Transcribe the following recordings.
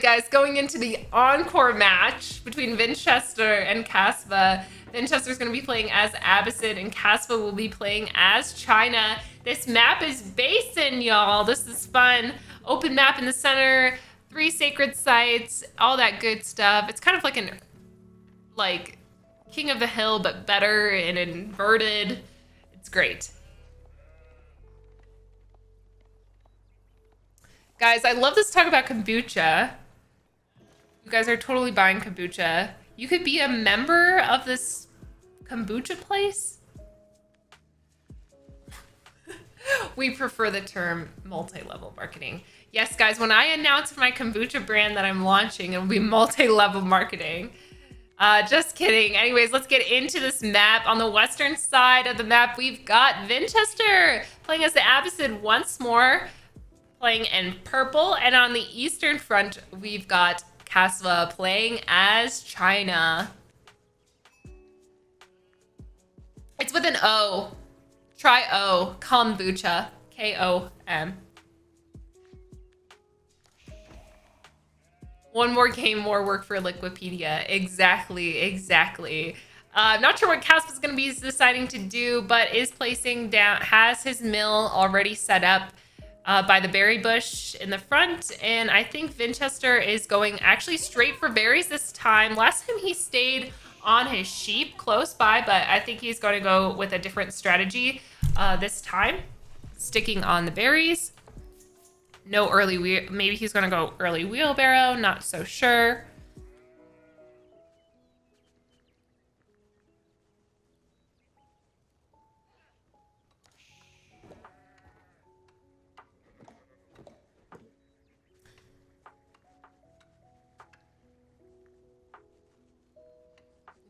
guys, going into the encore match between Vinchester and Kasva. Vinchester's going to be playing as Abbasid, and Kasva will be playing as China. This map is Basin, y'all. This is fun. Open map in the center, 3 sacred sites, all that good stuff. It's kind of like an, King of the Hill, but better and inverted. It's great. Guys, I love this talk about kombucha. You guys are totally buying kombucha. You could be a member of this kombucha place. We prefer the term multi-level marketing. Yes, guys, when I announce my kombucha brand that I'm launching, it'll be multi-level marketing. Just kidding. Anyways, let's get into this map. On the western side of the map, we've got Vinchester playing as the Abbasid once more, playing in purple. And on the eastern front, we've got Kasva playing as China. It's with an O. Try O. Kombucha. K-O-M. One more game, more work for Liquipedia. Exactly. I'm not sure what Kaspa's going to be deciding to do, but is placing down, has his mill already set up by the berry bush in the front. And I think Vinchester is going actually straight for berries this time. Last time he stayed on his sheep close by, but I think he's going to go with a different strategy this time, sticking on the berries. No early maybe he's going to go early wheelbarrow, not so sure.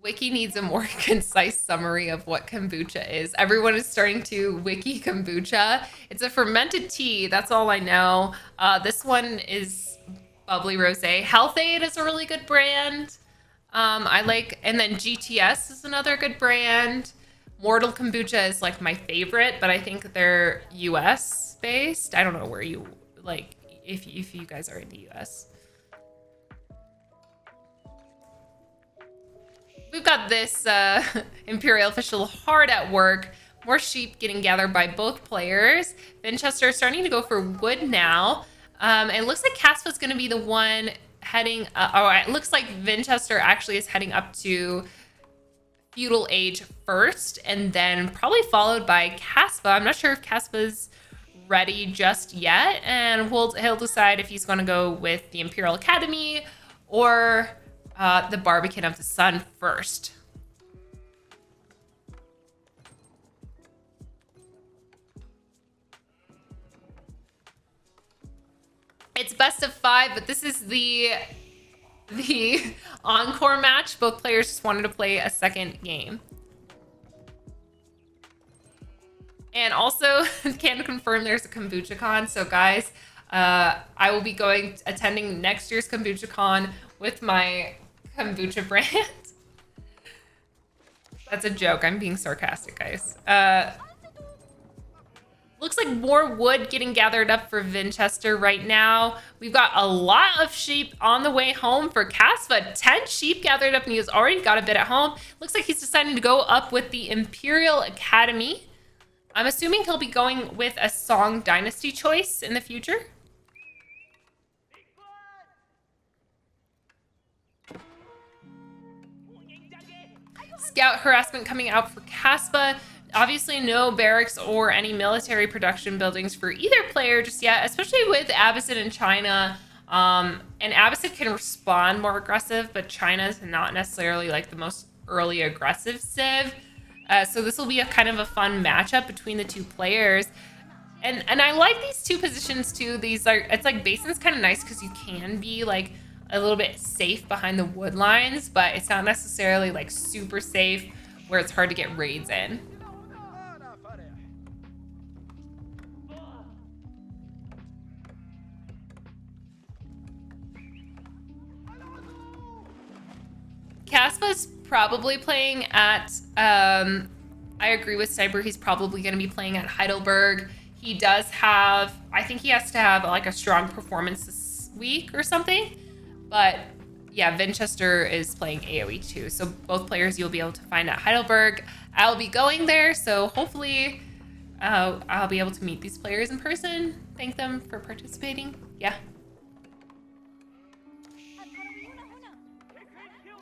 Wiki needs a more concise summary of what kombucha is. Everyone is starting to wiki kombucha. It's a fermented tea. That's all I know. This one is bubbly rosé. Health-Aid is a really good brand. I like, and then GTS is another good brand. Mortal Kombucha is like my favorite, but I think they're US based. I don't know where you if you guys are in the US. We've got this Imperial official hard at work. More sheep getting gathered by both players. Vinchester starting to go for wood now. And it looks like Kaspa's going to be the one heading... it looks like Vinchester actually is heading up to feudal age first, and then probably followed by Kaspa. I'm not sure if Kaspa's ready just yet, and he'll decide if he's going to go with the Imperial Academy or... the Barbican of the Sun first. It's best of 5, but this is the encore match. Both players just wanted to play a second game. And also, can confirm there's a Kombucha Con. So guys, I will be attending next year's Kombucha Con with my kombucha brand. That's a joke. I'm being sarcastic, guys. Looks like more wood getting gathered up for Vinchester right now. We've got a lot of sheep on the way home for Kasva. 10 sheep gathered up, and he's already got a bit at home. Looks like he's deciding to go up with the Imperial Academy. I'm assuming he'll be going with a Song Dynasty choice in the future. Scout harassment coming out for Kaspa. Obviously no barracks or any military production buildings for either player just yet, especially with Abbasid and China. And Abbasid can respond more aggressive, but China's not necessarily like the most early aggressive civ. So this will be a kind of a fun matchup between the two players. And I like these two positions too. It's like Basin's kind of nice because you can be like a little bit safe behind the wood lines, but it's not necessarily like super safe where it's hard to get raids in. Kaspa's probably playing at, I agree with Cyber, he's probably going to be playing at Heidelberg. He does have, I think he has to have like a strong performance this week or something. But yeah, Vinchester is playing AoE too. So both players you'll be able to find at Heidelberg. I'll be going there, so hopefully I'll be able to meet these players in person. Thank them for participating. Yeah.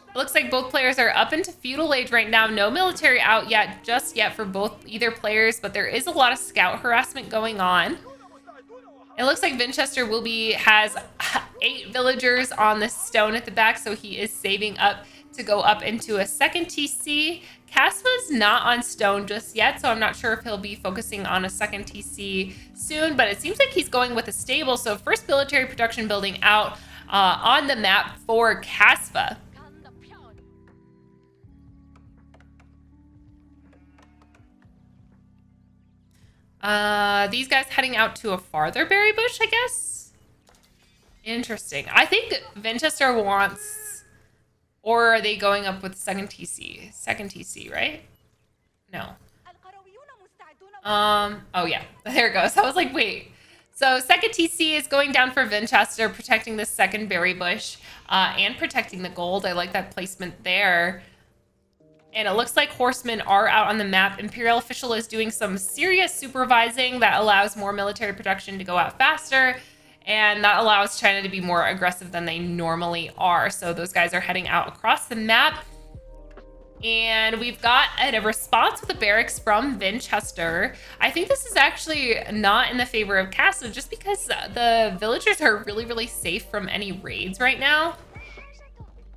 It looks like both players are up into feudal age right now. No military out yet, just yet for either players, but there is a lot of scout harassment going on. It looks like Vinchester has 8 villagers on the stone at the back, so he is saving up to go up into a second TC. Kasva's not on stone just yet, so I'm not sure if he'll be focusing on a second TC soon, but it seems like he's going with a stable. So first military production building out on the map for Kasva. These guys heading out to a farther berry bush, I guess? Interesting. I think Vinchester wants... Or are they going up with second TC? Second TC, right? No. Oh yeah, there it goes. I was like, wait. So second TC is going down for Vinchester, protecting the second berry bush, and protecting the gold. I like that placement there. And it looks like horsemen are out on the map. Imperial official is doing some serious supervising that allows more military production to go out faster. And that allows China to be more aggressive than they normally are. So those guys are heading out across the map. And we've got a response with the barracks from Vinchester. I think this is actually not in the favor of Kasva, just because the villagers are really, really safe from any raids right now.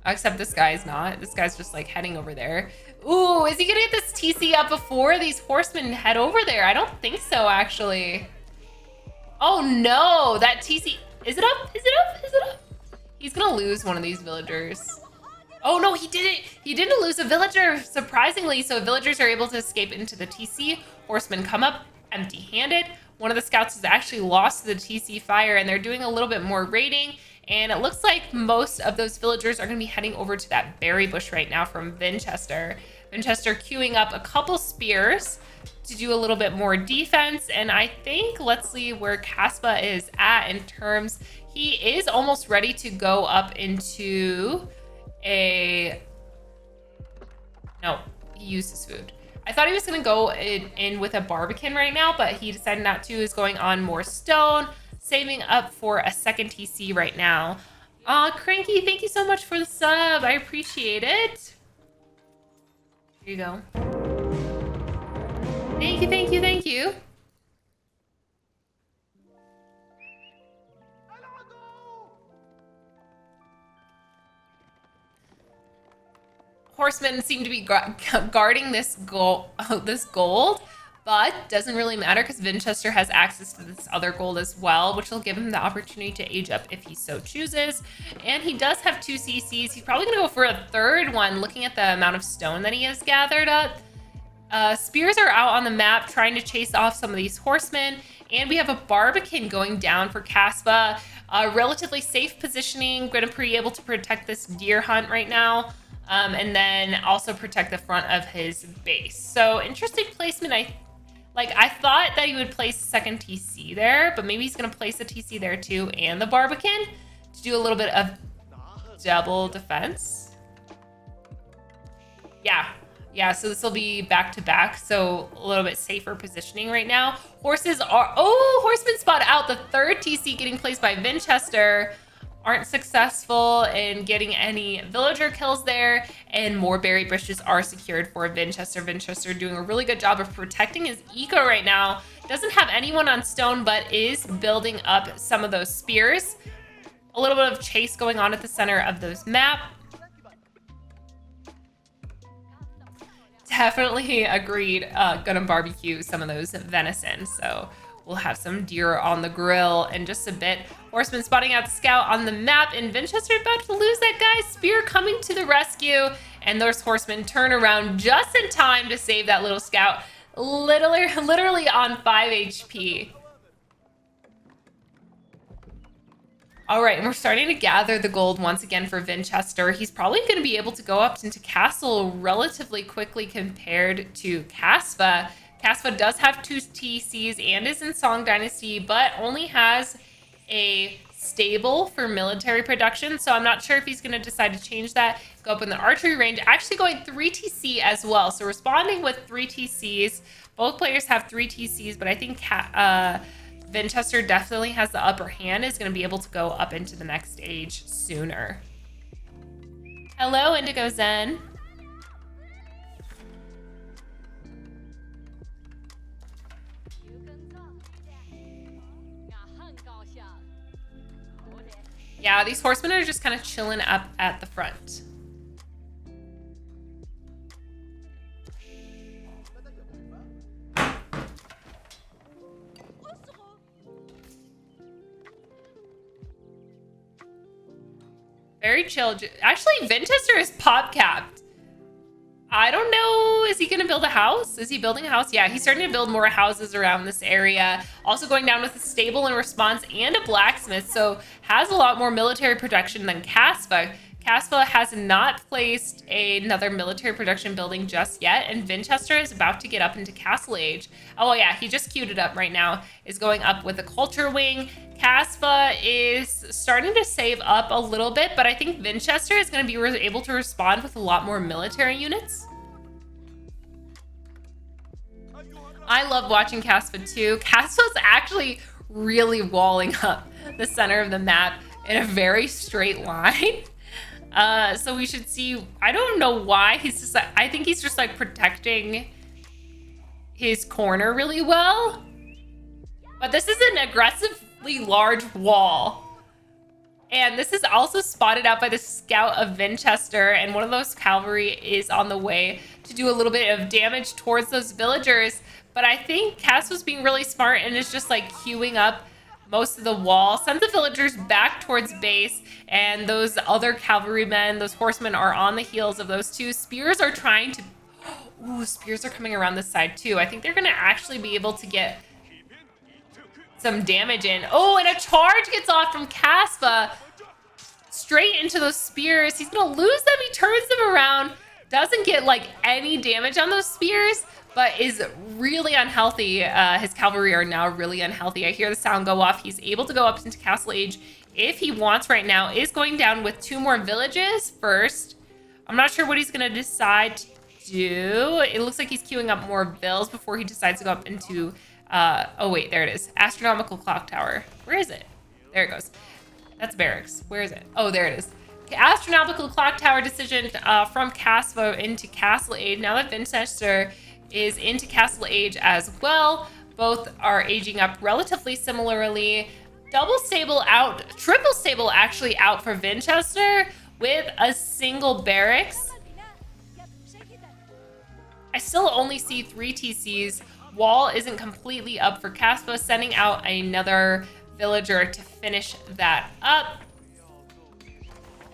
Except this guy's not. This guy's just like heading over there. Ooh, is he gonna get this TC up before these horsemen head over there? I don't think so, actually. Oh no, that TC, is it up? Is it up? Is it up? He's gonna lose one of these villagers. Oh no, he didn't. He didn't lose a villager, surprisingly. So villagers are able to escape into the TC. Horsemen come up empty-handed. One of the scouts has actually lost the TC fire, and they're doing a little bit more raiding. And it looks like most of those villagers are going to be heading over to that berry bush right now from Vinchester. Vinchester queuing up a couple spears to do a little bit more defense. And I think, let's see where Kasva is at in terms. He is almost ready to go up into a... No, he used his food. I thought he was going to go in with a barbican right now, but he decided not to. He's going on more stone, saving up for a second TC right now. Cranky, thank you so much for the sub. I appreciate it. Here you go. Thank you, thank you, thank you. Horsemen seem to be guarding this gold, but doesn't really matter because Vinchester has access to this other gold as well, which will give him the opportunity to age up if he so chooses. And he does have 2 CCs. He's probably going to go for a third one, looking at the amount of stone that he has gathered up. Spears are out on the map trying to chase off some of these horsemen. And we have a barbican going down for Kasva. Relatively safe positioning, going to be able to protect this deer hunt right now. And then also protect the front of his base. So interesting placement. I thought that he would place second TC there, but maybe he's going to place a TC there too and the barbican to do a little bit of double defense. Yeah, so this will be back to back, so a little bit safer positioning right now. Horsemen spot out. The third TC getting placed by Vinchester. Aren't successful in getting any villager kills there, and more berry bushes are secured for Vinchester. Vinchester doing a really good job of protecting his eco right now. Doesn't have anyone on stone, but is building up some of those spears. A little bit of chase going on at the center of those map. Definitely agreed. Gonna barbecue some of those venison, so we'll have some deer on the grill in just a bit. Horseman spotting out the scout on the map, and Vinchester about to lose that guy. Spear coming to the rescue, and those horsemen turn around just in time to save that little scout, literally on 5 HP. All right, and we're starting to gather the gold once again for Vinchester. He's probably going to be able to go up into castle relatively quickly compared to Kasva. Kasva does have 2 TCs and is in Song Dynasty, but only has a stable for military production, so I'm not sure if he's going to decide to change that, go up in the archery range, actually going 3 TC as well. So responding with 3 TCs. Both players have 3 TCs, but I think Vinchester definitely has the upper hand, is going to be able to go up into the next stage sooner. Hello, Indigo Zen. Yeah, these horsemen are just kind of chilling up at the front. Very chill. Actually, Vinchester is pop capped. I don't know. Is he going to build a house? Is he building a house? Yeah, he's starting to build more houses around this area. Also going down with a stable in response and a blacksmith. So has a lot more military production than Kasva. Kasva has not placed another military production building just yet. And Vinchester is about to get up into Castle Age. Oh yeah, he just queued it up right now. Is going up with a culture wing. Kasva is starting to save up a little bit, but I think Vinchester is going to be able to respond with a lot more military units. I love watching Kasva too. Kasva's actually really walling up the center of the map in a very straight line. So we should see, I don't know why he's just like, I think he's just like protecting his corner really well. But this is an aggressively large wall. And this is also spotted out by the scout of Vinchester, and one of those cavalry is on the way to do a little bit of damage towards those villagers. But I think Cass was being really smart and is just like queuing up most of the wall, sends the villagers back towards base, and those other cavalrymen, those horsemen, are on the heels of those two. Spears are trying to... Ooh, spears are coming around this side too. I think they're going to actually be able to get some damage in. Oh, and a charge gets off from Kasva straight into those spears. He's going to lose them. He turns them around, doesn't get like any damage on those spears, but is really unhealthy. His cavalry are now really unhealthy. I hear the sound go off. He's able to go up into Castle Age if he wants right now. Is going down with 2 more villages first. I'm not sure what he's going to decide to do. It looks like he's queuing up more vills before he decides to go up into... oh, wait, there it is. Astronomical Clock Tower. Where is it? There it goes. That's barracks. Where is it? Oh, there it is. Okay, Astronomical Clock Tower decision from Kasva into Castle Age. Now that Vinchester is into Castle Age as well. Both are aging up relatively similarly. Double stable out, triple stable actually out for Vinchester with a single barracks. I still only see 3 TCs. Wall isn't completely up for Kasva, sending out another villager to finish that up.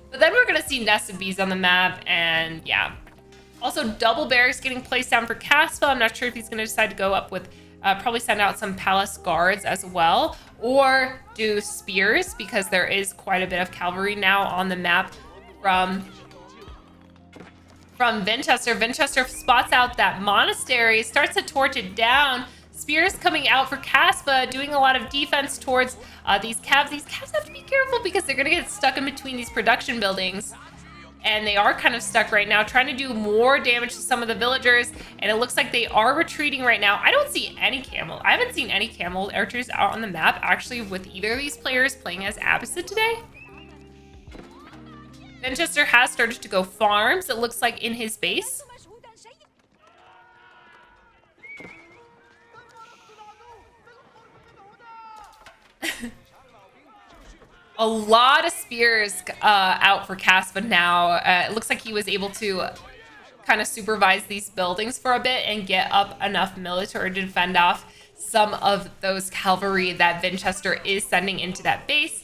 But then we're going to see nested bees on the map, and yeah. Also, double barracks getting placed down for Kasva. I'm not sure if he's going to decide to go up with, probably send out some palace guards as well, or do spears, because there is quite a bit of cavalry now on the map from Vinchester. Vinchester spots out that monastery, starts to torch it down. Spears coming out for Kasva, doing a lot of defense towards these calves. These calves have to be careful because they're going to get stuck in between these production buildings. And they are kind of stuck right now, trying to do more damage to some of the villagers. And it looks like they are retreating right now. I don't see any camel. I haven't seen any camel archers out on the map, actually, with either of these players playing as Abbasid today. Vinchester has started to go farms, it looks like, in his base. A lot of spears out for Kasva now. It looks like he was able to kind of supervise these buildings for a bit and get up enough military to defend off some of those cavalry that Vinchester is sending into that base.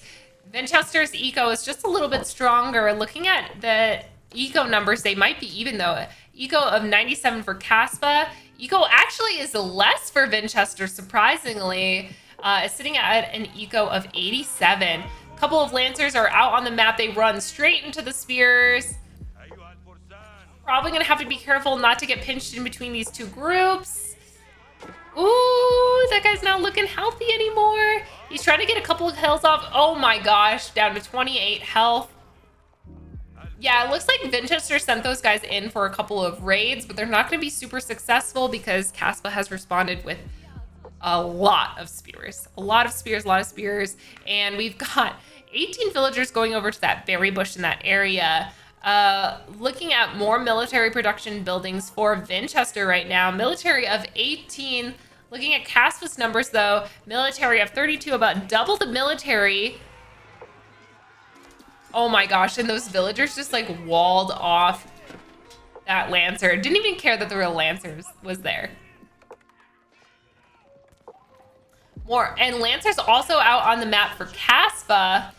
Vinchester's eco is just a little bit stronger. Looking at the eco numbers, they might be even though. Eco of 97 for Kasva. Eco actually is less for Vinchester, surprisingly. It's sitting at an eco of 87. A couple of Lancers are out on the map. They run straight into the spears. Probably going to have to be careful not to get pinched in between these two groups. Ooh, that guy's not looking healthy anymore. He's trying to get a couple of kills off. Oh my gosh, down to 28 health. Yeah, it looks like Vinchester sent those guys in for a couple of raids, but they're not going to be super successful because Kasva has responded with a lot of spears. A lot of spears. And we've got 18 villagers going over to that berry bush in that area. Looking at more military production buildings for Vinchester right now. Military of 18. Looking at Kasva's numbers, though, military of 32, about double the military. Oh my gosh, and those villagers just like walled off that Lancer. Didn't even care that the real Lancers was there. More, and Lancer's also out on the map for Kasva.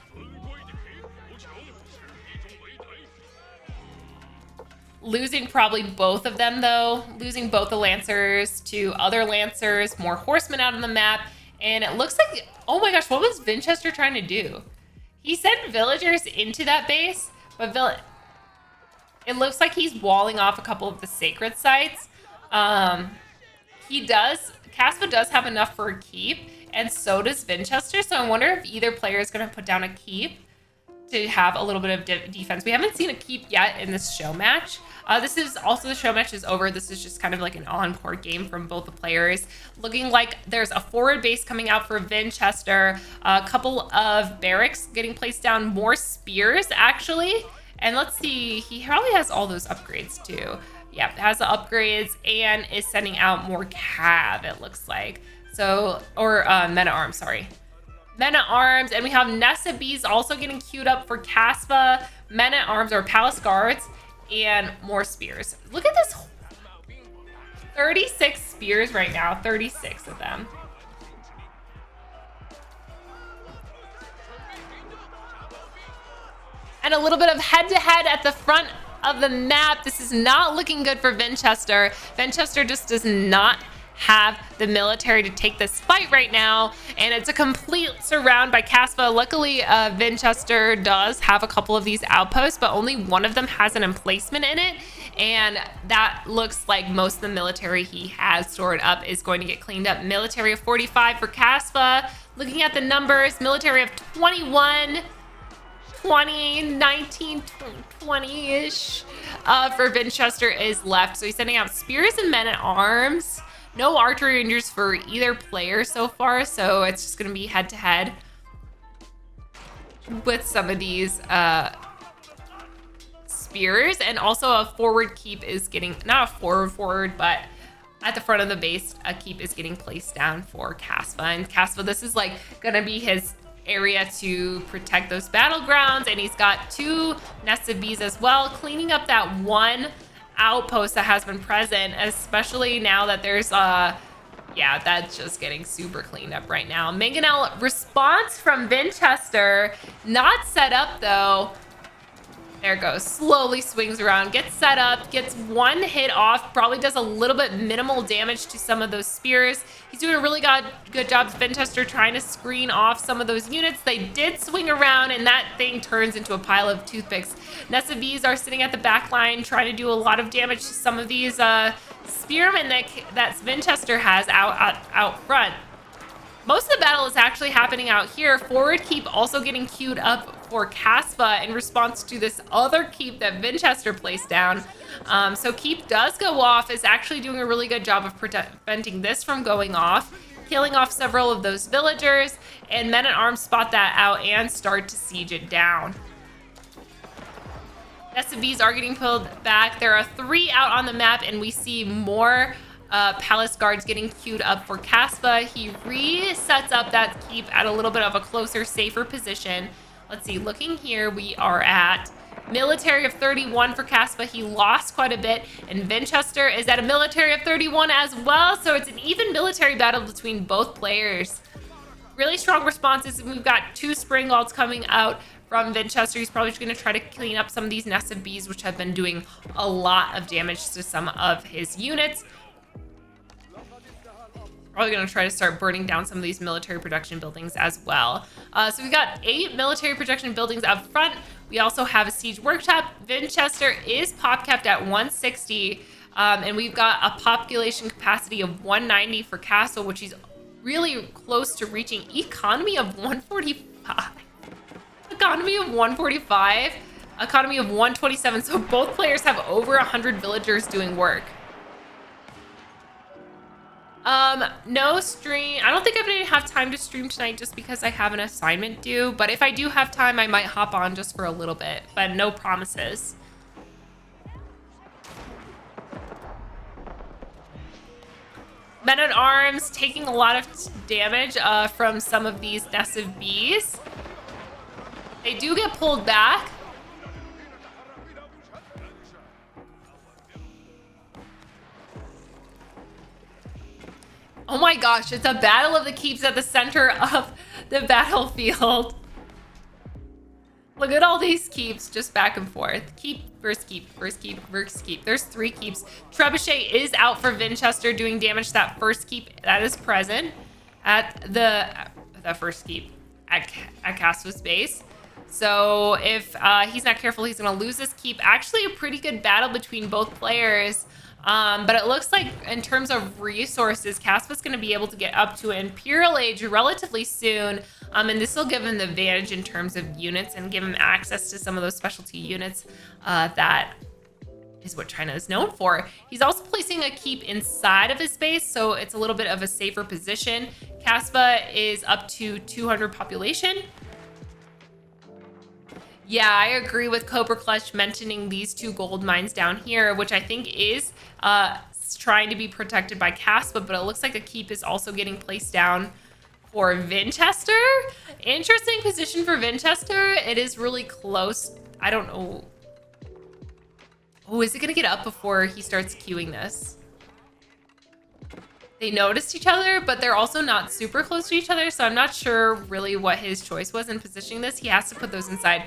Losing probably both of them though. Losing both the Lancers to other Lancers, more horsemen out on the map. And it looks like, oh my gosh, what was Vinchester trying to do? He sent villagers into that base, but it looks like he's walling off a couple of the sacred sites. Kasva does have enough for a keep, and so does Vinchester. So I wonder if either player is going to put down a keep to have a little bit of defense. We haven't seen a keep yet in this show match. This is also, the show match is over. This is just kind of like an encore game from both the players. Looking like there's a forward base coming out for Vinchester. A couple of barracks getting placed down. More spears, actually. And let's see, he probably has all those upgrades too. Yeah, has the upgrades and is sending out more cav, it looks like. So, or men-at-arms, sorry. Men-at-arms, and we have Nessa Bees also getting queued up for Kasva, men-at-arms or palace guards, and more spears. Look at this, 36 spears right now, 36 of them. And a little bit of head-to-head at the front of the map. This is not looking good for Vinchester. Vinchester just does not have the military to take this fight right now, and it's a complete surround by Kasva. Luckily, Vinchester does have a couple of these outposts, but only one of them has an emplacement in it, and that looks like most of the military he has stored up is going to get cleaned up. Military of 45 for Kasva. Looking at the numbers, military of 21, 20, 19, 20-ish for Vinchester is left. So he's sending out spears and men-at-arms. No archery rangers for either player so far, so it's just going to be head-to-head with some of these spears. And also a forward keep is getting, not a forward, but at the front of the base, a keep is getting placed down for Kasva. And Kasva, this is like going to be his area to protect those battlegrounds. And he's got 2 nested bees as well, cleaning up that one outpost that has been present, especially now that there's yeah, that's just getting super cleaned up right now. Mangonel response from Vinchester, not set up though. There it goes, slowly swings around, gets set up, gets one hit off, probably does a little bit minimal damage to some of those spears. He's doing a really good job, Vinchester, trying to screen off some of those units. They did swing around, and that thing turns into a pile of toothpicks. Nessa Bees are sitting at the back line, trying to do a lot of damage to some of these spearmen that Vinchester has out front. Most of the battle is actually happening out here. Forward keep also getting queued up for Kasva in response to this other keep that Vinchester placed down. So keep does go off, is actually doing a really good job of preventing this from going off, killing off several of those villagers, and men-at-arms spot that out and start to siege it down. SMBs are getting pulled back. There are 3 out on the map, and we see more palace guards getting queued up for Kasva. He resets up that keep at a little bit of a closer, safer position. Let's see, looking here, we are at military of 31 for Kasva. He lost quite a bit, and Vinchester is at a military of 31 as well, so it's an even military battle between both players. Really strong responses, and we've got 2 spring galls coming out from Vinchester. He's probably just going to try to clean up some of these nested bees, which have been doing a lot of damage to some of his units. Probably going to try to start burning down some of these military production buildings as well. So we've got 8 military production buildings up front. We also have a siege workshop. Vinchester is pop capped at 160. And we've got a population capacity of 190 for Castle, which is really close to reaching. Economy of 145. Economy of 145. Economy of 127. So both players have over 100 villagers doing work. No stream. I don't think I'm gonna have time to stream tonight just because I have an assignment due. But if I do have time, I might hop on just for a little bit, but no promises. Men at Arms taking a lot of damage from some of these nests of bees. They do get pulled back. Oh my gosh, it's a battle of the keeps at the center of the battlefield. Look at all these keeps just back and forth. Keep, first keep, first keep, first keep. There's 3 keeps. Trebuchet is out for Vinchester, doing damage to that first keep that is present at the first keep at Kasva's base. So if he's not careful, he's gonna lose this keep. Actually, a pretty good battle between both players. But it looks like in terms of resources, Kasva's going to be able to get up to Imperial Age relatively soon. And this will give him the advantage in terms of units and give him access to some of those specialty units that is what China is known for. He's also placing a keep inside of his base, so it's a little bit of a safer position. Kasva is up to 200 population. Yeah, I agree with Cobra Clutch mentioning these 2 gold mines down here, which I think is trying to be protected by Kasva, but it looks like a keep is also getting placed down for Vinchester. Interesting position for Vinchester. It is really close. I don't know. Oh, is it gonna get up before he starts queuing this? They noticed each other, but they're also not super close to each other, so I'm not sure really what his choice was in positioning this. He has to put those inside.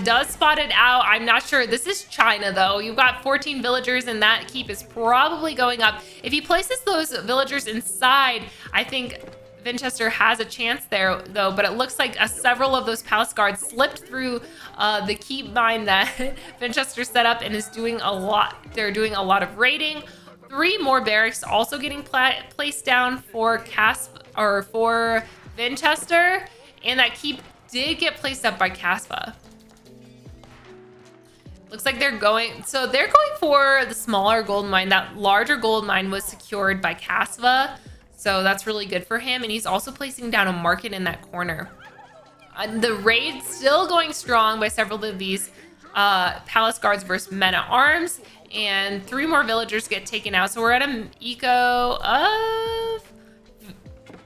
Does spot it out. I'm not sure. This is China, though. You've got 14 villagers, and that keep is probably going up. If he places those villagers inside, I think Vinchester has a chance there, though, but it looks like several of those palace guards slipped through the keep mine that Vinchester set up and is doing a lot. They're doing a lot of raiding. 3 more barracks also getting placed down for for Vinchester, and that keep did get placed up by Kasva. Looks like they're going for the smaller gold mine. That larger gold mine was secured by Kasva, so that's really good for him. And he's also placing down a market in that corner. The raid still going strong by several of these palace guards versus men at arms, and 3 more villagers get taken out. So we're at an eco of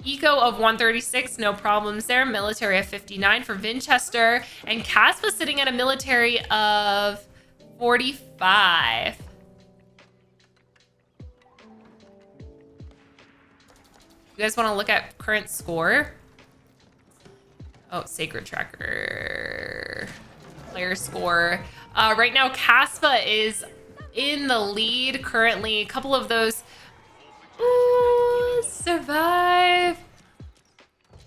136, no problems there. Military of 59 for Vinchester, and Kasva sitting at a military of 45. You guys want to look at current score? Oh, Sacred Tracker. Player score. Right now, Kasva is in the lead currently. A couple of those survive.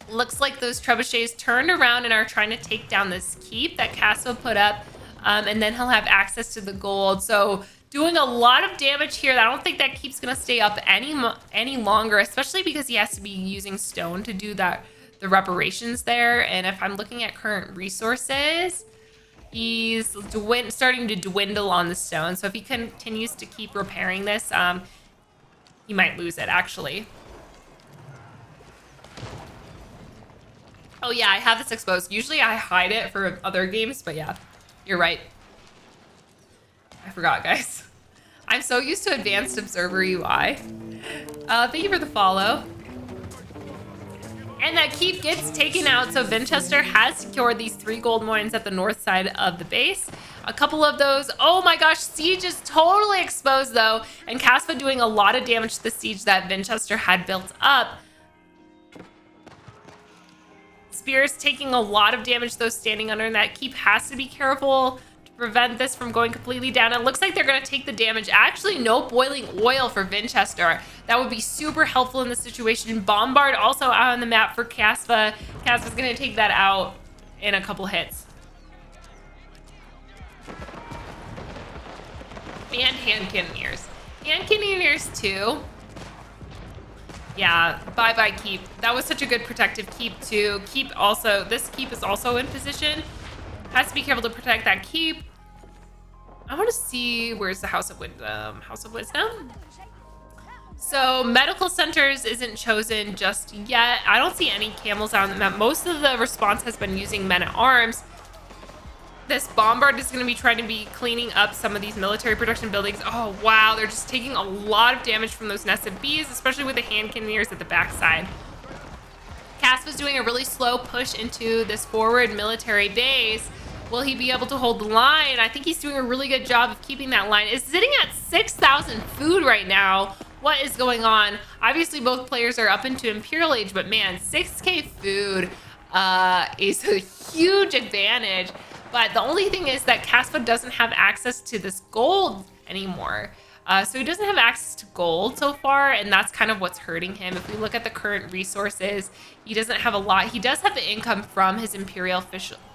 Looks like those trebuchets turned around and are trying to take down this keep that Kasva put up, and then he'll have access to the gold. So doing a lot of damage here. I don't think that keep's gonna stay up any longer, especially because he has to be using stone to do the reparations there. And if I'm looking at current resources, he's starting to dwindle on the stone. So if he continues to keep repairing this, he might lose it, actually. Oh yeah, I have this exposed. Usually I hide it for other games, but yeah, you're right. I forgot, guys. I'm so used to Advanced Observer UI. Thank you for the follow. And that keep gets taken out, so Vinchester has secured these 3 gold mines at the north side of the base. A couple of those, oh my gosh, siege is totally exposed though, and Kasva doing a lot of damage to the siege that Vinchester had built up. Spears taking a lot of damage though, standing under, and that keep has to be careful to prevent this from going completely down. It looks like they're gonna take the damage. Actually, no boiling oil for Vinchester. That would be super helpful in this situation. Bombard also out on the map for Kasva. Kasva's gonna take that out in a couple hits. And hand cannoneers. And Cannoneers too. Yeah, bye-bye keep. That was such a good protective keep too. Keep also, this keep is also in position. Has to be careful to protect that keep. I want to see, where's the House of Wisdom? House of Wisdom? So medical centers isn't chosen just yet. I don't see any camels out on the map. Most of the response has been using men-at-arms. This bombard is going to be trying to be cleaning up some of these military production buildings. Oh, wow. They're just taking a lot of damage from those nested bees, especially with the hand cannoneers at the backside. Kasva's doing a really slow push into this forward military base. Will he be able to hold the line? I think he's doing a really good job of keeping that line. It's sitting at 6,000 food right now. What is going on? Obviously, both players are up into Imperial Age, but man, 6K food is a huge advantage. But the only thing is that Kasva doesn't have access to this gold anymore. So he doesn't have access to gold so far, and that's kind of what's hurting him. If we look at the current resources, he doesn't have a lot. He does have the income from his Imperial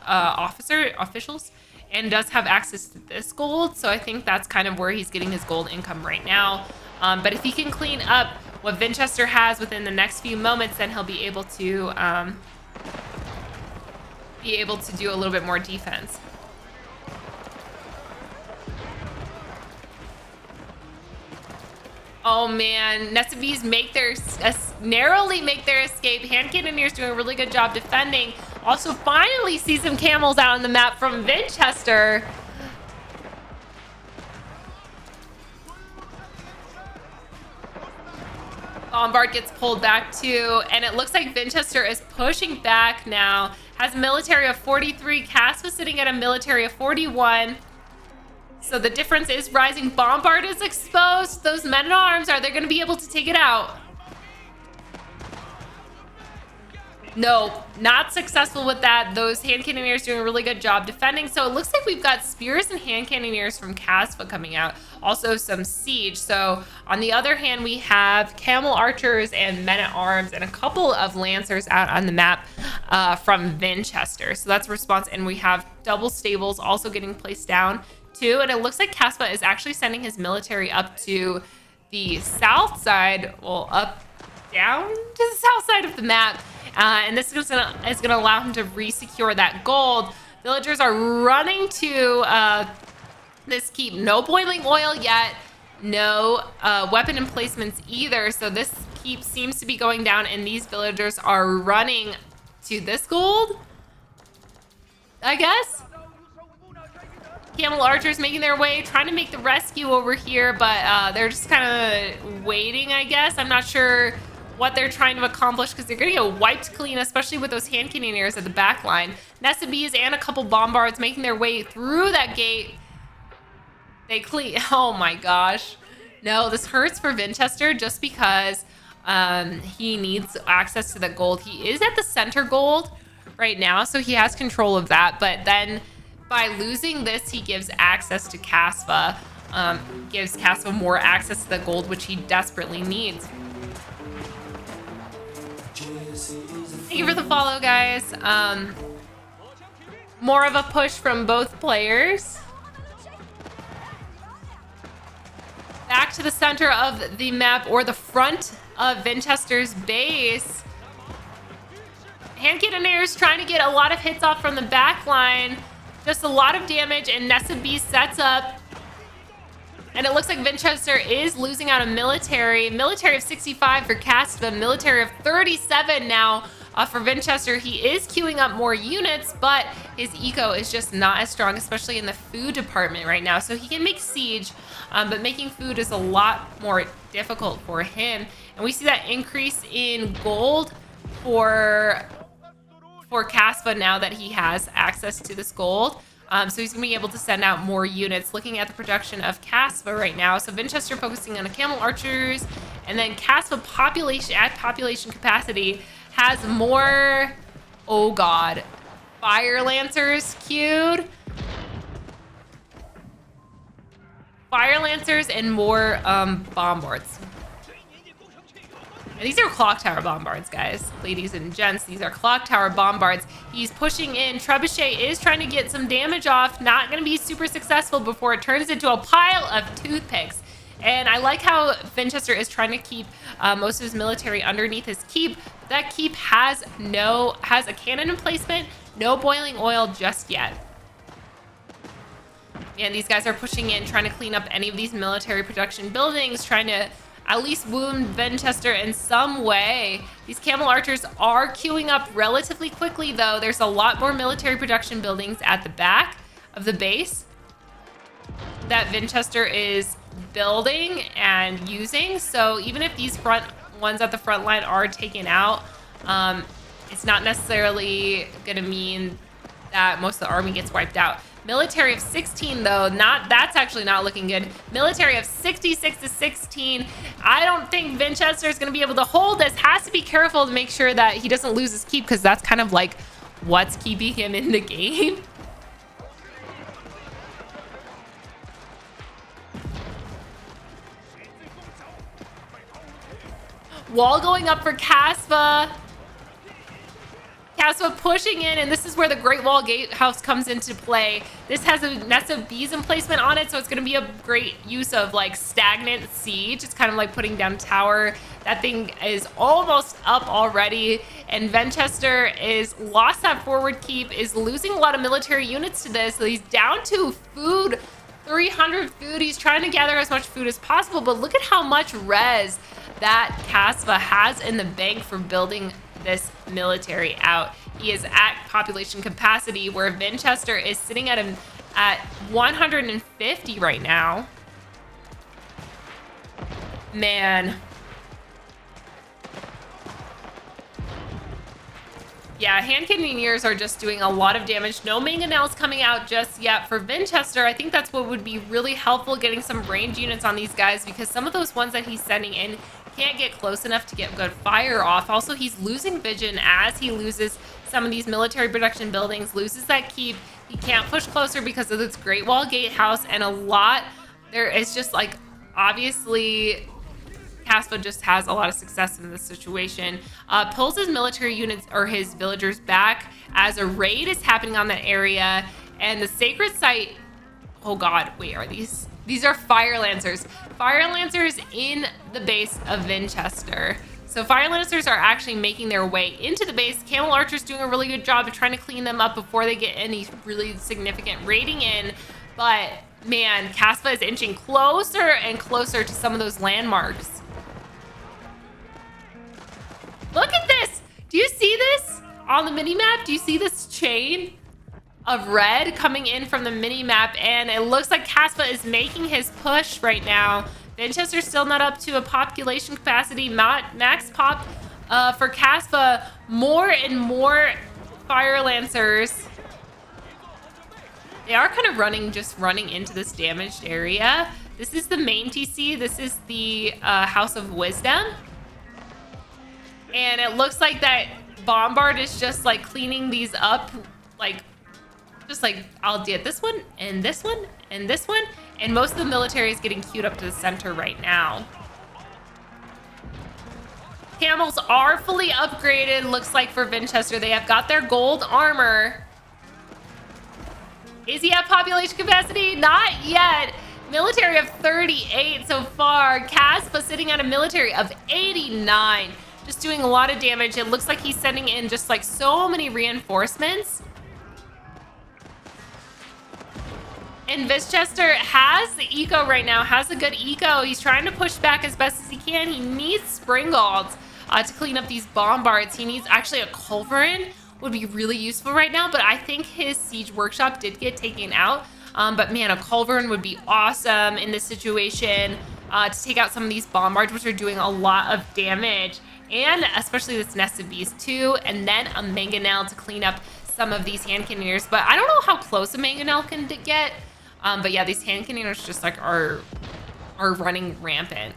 officials, and does have access to this gold. So I think that's kind of where he's getting his gold income right now. But if he can clean up what Vinchester has within the next few moments, then he'll be able to do a little bit more defense. Oh man, nested bees narrowly make their escape. Hand cannoneers doing a really good job defending. Also finally see some camels out on the map from Vinchester. Bombard gets pulled back too, and it looks like Vinchester is pushing back now. Has a military of 43. Kasva sitting at a military of 41. So the difference is rising. Bombard is exposed. Those men-at-arms, are they going to be able to take it out? No, not successful with that. Those hand cannoneers doing a really good job defending. So it looks like we've got spears and hand cannoneers from Kasva coming out. Also some siege. So on the other hand, we have camel archers and men-at-arms and a couple of lancers out on the map from Vinchester. So that's a response. And we have double stables also getting placed down too. And it looks like Kasva is actually sending his military up to the south side, well, down to the south side of the map. And this is gonna allow him to re-secure that gold. Villagers are running to this keep. No boiling oil yet. No weapon emplacements either. So this keep seems to be going down, and these villagers are running to this gold, I guess. Camel archers making their way, trying to make the rescue over here, but they're just kind of waiting, I guess. I'm not sure what they're trying to accomplish because they're going to get wiped clean, especially with those hand cannoneers at the back line. Nested bees and a couple bombards making their way through that gate. They clean. Oh my gosh. No, this hurts for Vinchester just because he needs access to the gold. He is at the center gold right now, so he has control of that. But then by losing this, he gives access to Kasva. Gives Kasva more access to the gold, which he desperately needs. Thank you for the follow, guys. More of a push from both players. Back to the center of the map, or the front of Vinchester's base. Hand cannoneers trying to get a lot of hits off from the back line. Just a lot of damage, and Nested Beast sets up. And it looks like Vinchester is losing out a military of 65 for Kasva, military of 37 now for Vinchester. He is queuing up more units, but his eco is just not as strong, especially in the food department right now. So he can make siege, but making food is a lot more difficult for him. And we see that increase in gold for Kasva now that he has access to this gold. So he's going to be able to send out more units. Looking at the production of Kasva right now. So Vinchester focusing on the camel archers, and then Kasva population capacity has more, oh god, fire lancers queued. Fire lancers and more bombards. And these are clock tower bombards, guys. Ladies and gents, these are clock tower bombards. He's pushing in. Trebuchet is trying to get some damage off. Not going to be super successful before it turns into a pile of toothpicks. And I like how Vinchester is trying to keep most of his military underneath his keep. That keep has a cannon emplacement, no boiling oil just yet. And these guys are pushing in, trying to clean up any of these military production buildings, trying to at least wound Vinchester in some way. These camel archers are queuing up relatively quickly, though. There's a lot more military production buildings at the back of the base that Vinchester is building and using. So even if these front ones at the front line are taken out, it's not necessarily going to mean that most of the army gets wiped out. Military of 16, though, that's actually not looking good. Military of 66 to 16. I don't think Vinchester is going to be able to hold this. Has to be careful to make sure that he doesn't lose his keep, because that's kind of like what's keeping him in the game. Wall going up for Kasva. Kasva pushing in, and this is where the Great Wall Gatehouse comes into play. This has a nest of bees emplacement on it, so it's going to be a great use of like stagnant siege. It's kind of like putting down tower. That thing is almost up already, and Vinchester is lost that forward keep, is losing a lot of military units to this. So he's down to food, 300 food. He's trying to gather as much food as possible, but look at how much res that Kasva has in the bank for building this military out. He is at population capacity, where Vinchester is sitting at 150 right now. Man. Yeah, hand cannoneers are just doing a lot of damage. No mangonels coming out just yet for Vinchester. I think that's what would be really helpful, getting some range units on these guys, because some of those ones that he's sending in can't get close enough to get good fire off. Also, he's losing vision as he loses some of these military production buildings, loses that keep. He can't push closer because of this Great Wall Gatehouse, and a lot. There is just like, obviously, Kasva just has a lot of success in this situation. Pulls his military units or his villagers back as a raid is happening on that area, and the sacred site. Oh God, wait, are these? These are Fire Lancers. Fire Lancers in the base of Vinchester. So Fire Lancers are actually making their way into the base. Camel Archers doing a really good job of trying to clean them up before they get any really significant raiding in. But man, Kasva is inching closer and closer to some of those landmarks. Look at this. Do you see this on the mini-map? Do you see this chain of red coming in from the mini-map? And it looks like Kasva is making his push right now. Vinchester's still not up to a population capacity. Max pop for Kasva. More and more Fire Lancers. They are kind of running into this damaged area. This is the main TC. This is the House of Wisdom. And it looks like that Bombard is just like cleaning these up, like just like, I'll get this one and this one and this one, and most of the military is getting queued up to the center right now. Camels are fully upgraded, looks like, for Vinchester. They have got their gold armor. Is he at population capacity? Not yet. Military of 38 so far. Kasva sitting at a military of 89. Just doing a lot of damage. It looks like he's sending in just like so many reinforcements. And Vinchester has the eco right now, has a good eco. He's trying to push back as best as he can. He needs Springald to clean up these bombards. He needs actually a culverin would be really useful right now, but I think his siege workshop did get taken out. But man, a culverin would be awesome in this situation to take out some of these bombards, which are doing a lot of damage. And especially this nest of bees too, and then a mangonel to clean up some of these hand cannoneers. But I don't know how close a mangonel can get. But yeah, these hand cannoneers just like are running rampant.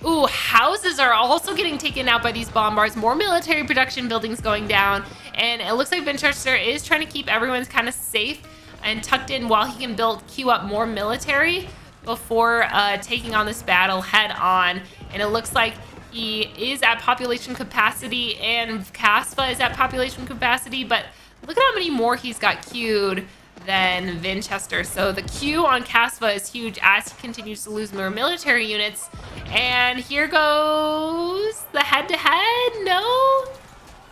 Ooh, houses are also getting taken out by these bombards. More military production buildings going down. And it looks like Vinchester is trying to keep everyone's kind of safe and tucked in while he can queue up more military before taking on this battle head on. And it looks like he is at population capacity and Kasva is at population capacity, but look at how many more he's got queued. than Vinchester. So the Q on Kasva is huge as he continues to lose more military units. And here goes the head-to-head. No,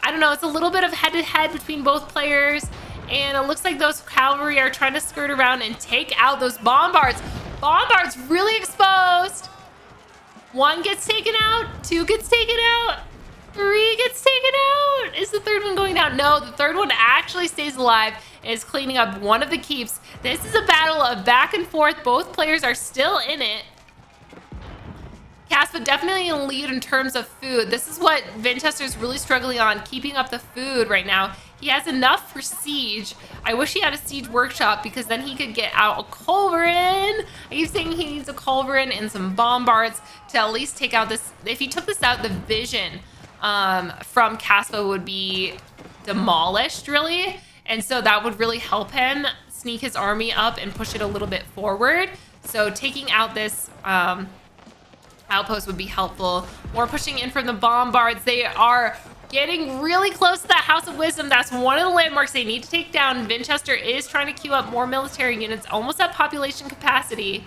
I don't know. It's a little bit of head-to-head between both players. And it looks like those cavalry are trying to skirt around and take out those bombards. Bombards really exposed. 1 gets taken out, 2 gets taken out, 3 gets taken out. Is the 3rd one going down? No, the 3rd one actually stays alive and is cleaning up one of the keeps. This is a battle of back and forth. Both players are still in it. Kasva definitely in the lead in terms of food. This is what Vinchester is really struggling on, keeping up the food right now. He has enough for siege. I wish he had a siege workshop because then he could get out a culverin. I keep saying he needs a culverin and some bombards to at least take out this. If he took this out, the vision from Kasva would be demolished, really. And so that would really help him sneak his army up and push it a little bit forward. So taking out this outpost would be helpful. More pushing in from the bombards. They are getting really close to that House of Wisdom. That's one of the landmarks they need to take down. Vinchester is trying to queue up more military units, almost at population capacity.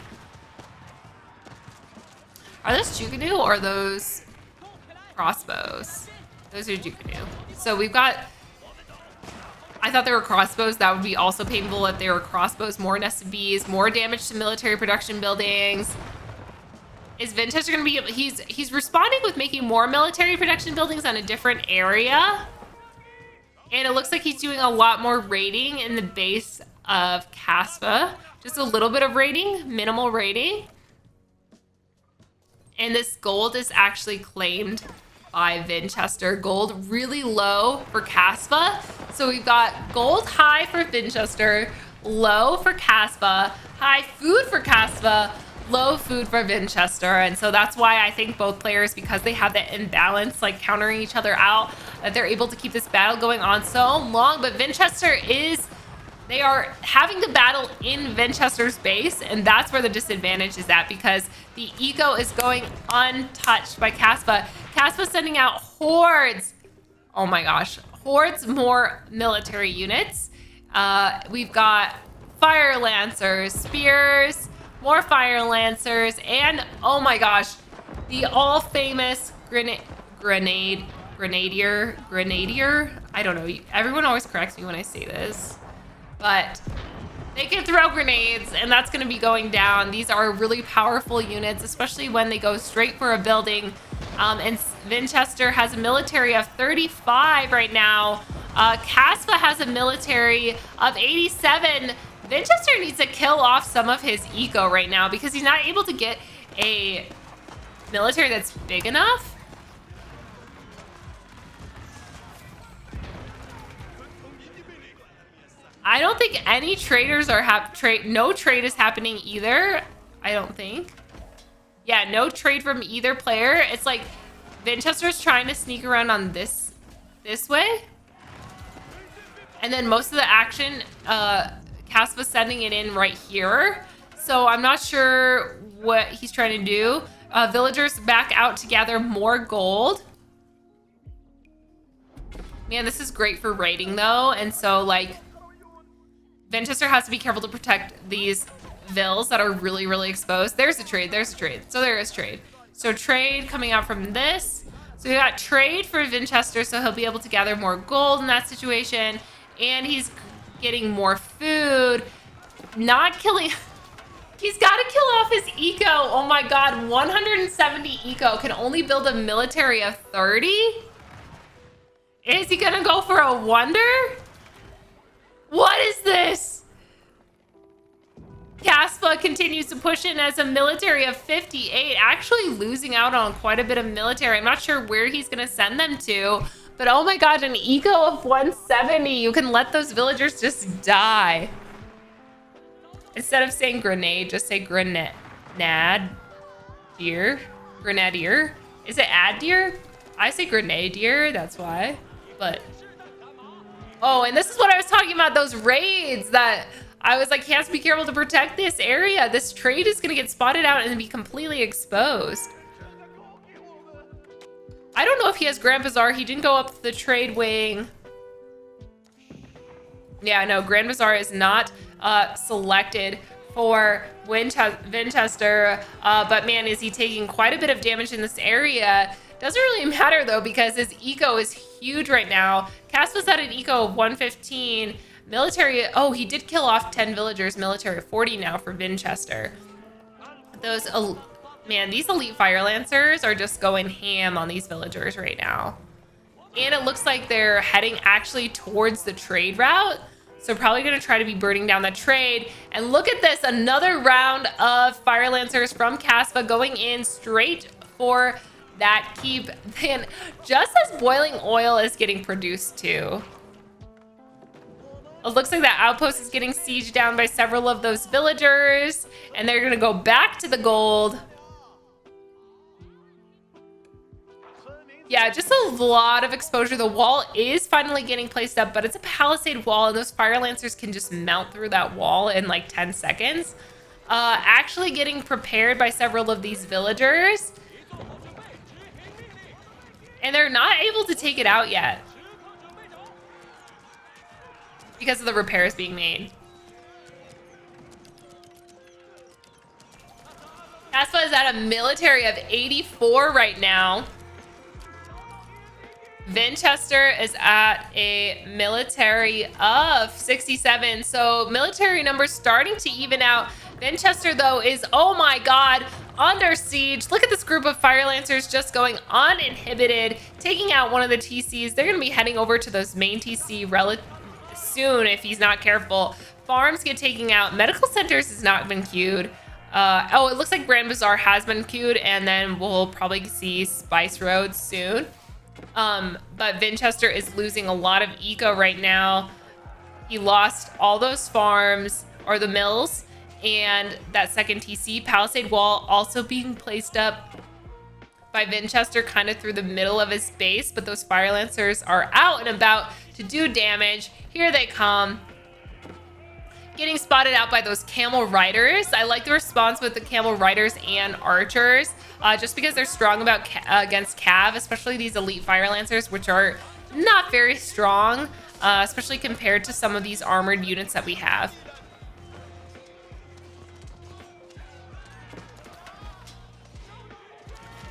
Are those Jugunu or are those crossbows? Those are Jugunu. So we've got, I thought they were crossbows. That would be also painful if they were crossbows. More nested bees, more damage to military production buildings. Is Vinchester going to be able, he's responding with making more military production buildings on a different area. And it looks like he's doing a lot more raiding in the base of Kasva. Just a little bit of raiding, minimal raiding. And this gold is actually claimed by Vinchester. Gold really low for Kasva. So we've got gold high for Vinchester, low for Kasva, high food for Kasva, low food for Vinchester. And so that's why I think both players, because they have that imbalance, like countering each other out, that they're able to keep this battle going on so long. But Vinchester is, they are having the battle in Vinchester's base, and that's where the disadvantage is at, because the eco is going untouched by Kasva. Kasva sending out hordes. Oh my gosh, hordes more military units. We've got fire lancers, spears, more fire lancers, and oh my gosh, the all famous grenadier. I don't know. Everyone always corrects me when I say this, but they can throw grenades, and that's going to be going down. These are really powerful units, especially when they go straight for a building. And Vinchester has a military of 35 right now. Kasva has a military of 87. Vinchester needs to kill off some of his eco right now because he's not able to get a military that's big enough. I don't think any traders are no trade is happening either. I don't think. Yeah, no trade from either player. It's like Vinchester's trying to sneak around on this way. And then most of the action, Kasva's sending it in right here. So I'm not sure what he's trying to do. Villagers back out to gather more gold. Man, this is great for raiding though. And so like, Vinchester has to be careful to protect these vills that are really, really exposed. There's a trade, there's a trade. So there is trade. So trade coming out from this. So we got trade for Vinchester, so he'll be able to gather more gold in that situation. And he's getting more food. Not killing... He's got to kill off his eco. Oh my god, 170 eco can only build a military of 30? Is he gonna go for a wonder? What is this? Kasva continues to push in as a military of 58, actually losing out on quite a bit of military. I'm not sure where he's gonna send them to, but oh my god, an eco of 170. You can let those villagers just die. Instead of saying grenade, just say grenadier. Grenadier. Is it addier? I say grenadier, that's why. But oh, and this is what I was talking about, those raids that I was like, he has to be careful to protect this area. This trade is gonna get spotted out and be completely exposed. I don't know if he has Grand Bazaar. He didn't go up the trade wing. Yeah, no, Grand Bazaar is not selected for Vinchester, but man, is he taking quite a bit of damage in this area. Doesn't really matter though, because his eco is huge right now. Kasva's at an eco of 115. Military, oh, he did kill off 10 villagers. Military 40 now for Vinchester. Those, man, these elite fire lancers are just going ham on these villagers right now. And it looks like they're heading actually towards the trade route. So probably going to try to be burning down the trade. And look at this, another round of fire lancers from Kasva going in straight for that keep. And just as boiling oil is getting produced too. It looks like that outpost is getting sieged down by several of those villagers. And they're going to go back to the gold. Yeah, just a lot of exposure. The wall is finally getting placed up, but it's a palisade wall, and those fire lancers can just melt through that wall in like 10 seconds. Actually getting prepared by several of these villagers. And they're not able to take it out yet because of the repairs being made. Kasva is at a military of 84 right now. Vinchester is at a military of 67. So military numbers starting to even out. Vinchester though is, oh my God, under siege. Look at this group of fire lancers just going uninhibited, taking out one of the TCs. They're going to be heading over to those main TC soon if he's not careful. Farms get taken out. Medical centers has not been queued. Oh, it looks like Grand Bazaar has been queued, and then we'll probably see Spice Road soon. But Vinchester is losing a lot of eco right now. He lost all those farms, or the mills, and that second TC. Palisade wall also being placed up by Vinchester kind of through the middle of his base, but those fire lancers are out and about to do damage. Here they come. Getting spotted out by those camel riders. I like the response with the camel riders and archers, just because they're strong against cav, especially these elite fire lancers, which are not very strong, especially compared to some of these armored units that we have.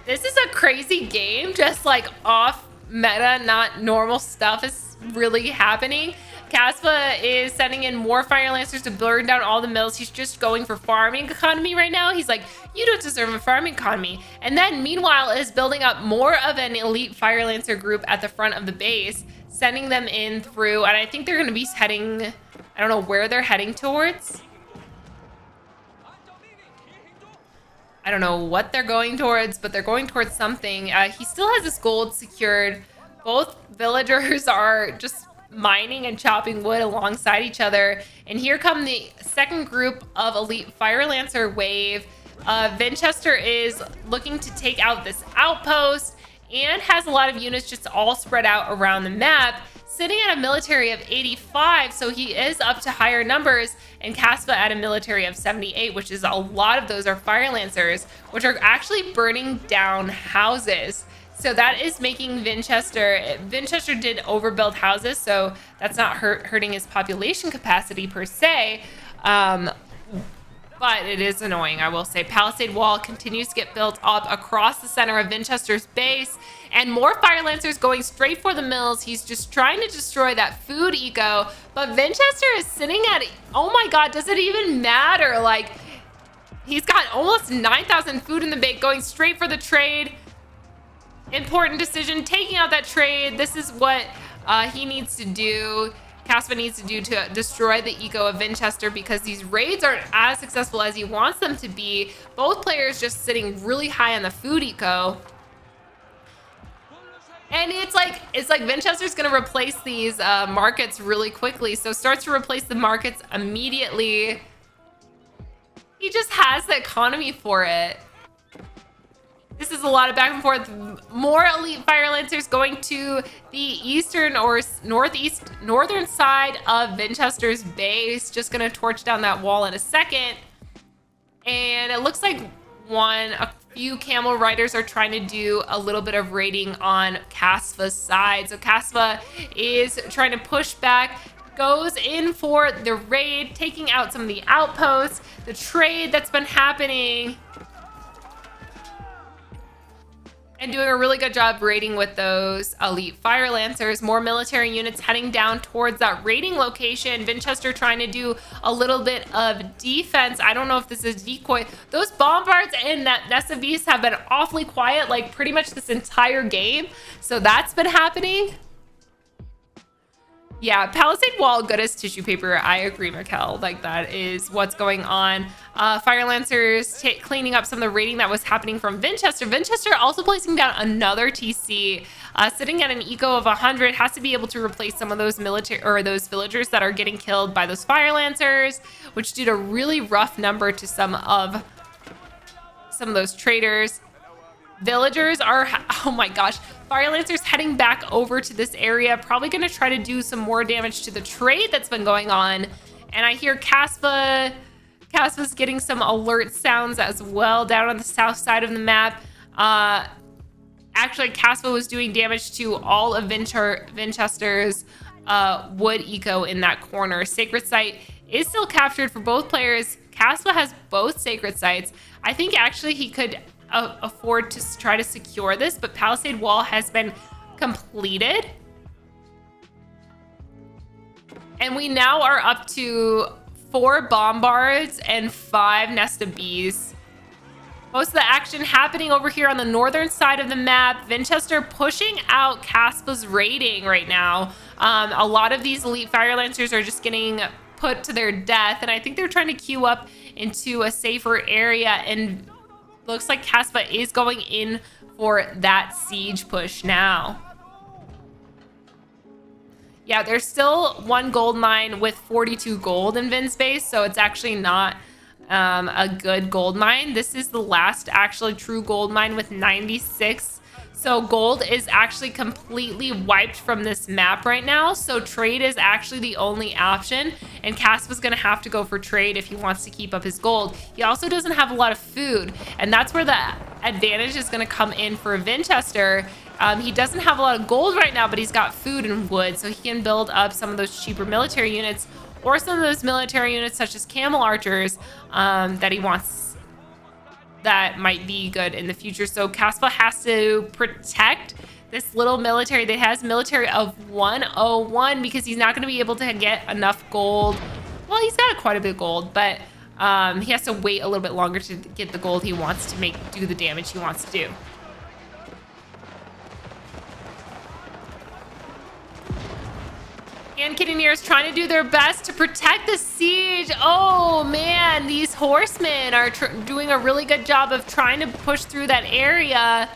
This is a crazy game, just like off meta, not normal stuff is really happening. Kasva is sending in more fire lancers to burn down all the mills. He's just going for farming economy right now. He's like, you don't deserve a farming economy. And then meanwhile is building up more of an elite fire lancer group at the front of the base, sending them in through, and I think they're going to be heading, I don't know where they're heading towards. I don't know what they're going towards, but they're going towards something. He still has his gold secured. Both villagers are just mining and chopping wood alongside each other. And here come the second group of elite fire lancer wave. Vinchester is looking to take out this outpost and has a lot of units just all spread out around the map, sitting at a military of 85, so he is up to higher numbers, and Kasva at a military of 78, which is a lot of those are fire lancers, which are actually burning down houses. So that is making Vinchester did overbuild houses, so that's not hurting his population capacity per se, but it is annoying, I will say. Palisade wall continues to get built up across the center of Vinchester's base, and more fire lancers going straight for the mills. He's just trying to destroy that food eco, but Vinchester is sitting at, oh my God, does it even matter? Like, he's got almost 9,000 food in the bank, going straight for the trade. Important decision, taking out that trade. This is what he needs to do. Kasva needs to do to destroy the eco of Vinchester, because these raids aren't as successful as he wants them to be. Both players just sitting really high on the food eco. And it's like Vinchester's gonna replace these markets really quickly. So starts to replace the markets immediately. He just has the economy for it. This is a lot of back and forth. More elite fire lancers going to the eastern or northern side of Vinchester's base. Just gonna torch down that wall in a second. And it looks like a few camel riders are trying to do a little bit of raiding on Kasva's side. So Kasva is trying to push back. goes in for the raid, taking out some of the outposts, the trade that's been happening, and doing a really good job raiding with those elite fire lancers. More military units heading down towards that raiding location. Vinchester trying to do a little bit of defense. I don't know if this is decoy. Those bombards and that Nest of Beasts have been awfully quiet, like pretty much this entire game. So that's been happening. Yeah, Palisade Wall, good as tissue paper. I agree, Mikkel. Like, that is what's going on. Fire Lancers cleaning up some of the raiding that was happening from Vinchester. Vinchester also placing down another TC, sitting at an eco of 100. Has to be able to replace some of those military or those villagers that are getting killed by those Fire Lancers, which did a really rough number to some of those traders. Villagers are, oh my gosh, Fire Lancers heading back over to this area, probably going to try to do some more damage to the trade that's been going on. And I hear Kasva's getting some alert sounds as well down on the south side of the map. Actually, Kasva was doing damage to all of Vinchester's wood eco in that corner. Sacred Site is still captured for both players. Kasva has both Sacred Sites. I think actually he could afford to try to secure this, but Palisade Wall has been completed. And we now are up to 4 bombards and 5 Nest of Bees. Most of the action happening over here on the northern side of the map. Vinchester pushing out Kaspa's raiding right now. A lot of these elite Fire Lancers are just getting put to their death, and I think they're trying to queue up into a safer area, and looks like Kasva is going in for that siege push now. Yeah, there's still 1 gold mine with 42 gold in Vin's base, so it's actually not a good gold mine. This is the last actually true gold mine with 96. So gold is actually completely wiped from this map right now. So trade is actually the only option. And Kaspa's going to have to go for trade if he wants to keep up his gold. He also doesn't have a lot of food. And that's where the advantage is going to come in for Vinchester. He doesn't have a lot of gold right now, but he's got food and wood. So he can build up some of those cheaper military units, or some of those military units such as camel archers that he wants, that might be good in the future. So Kasva has to protect this little military that has military of 101 because he's not going to be able to get enough gold. Well, he's got quite a bit of gold, but he has to wait a little bit longer to get the gold he wants to do the damage he wants to do. And Cannoneers trying to do their best to protect the siege. Oh man, these horsemen are doing a really good job of trying to push through that area.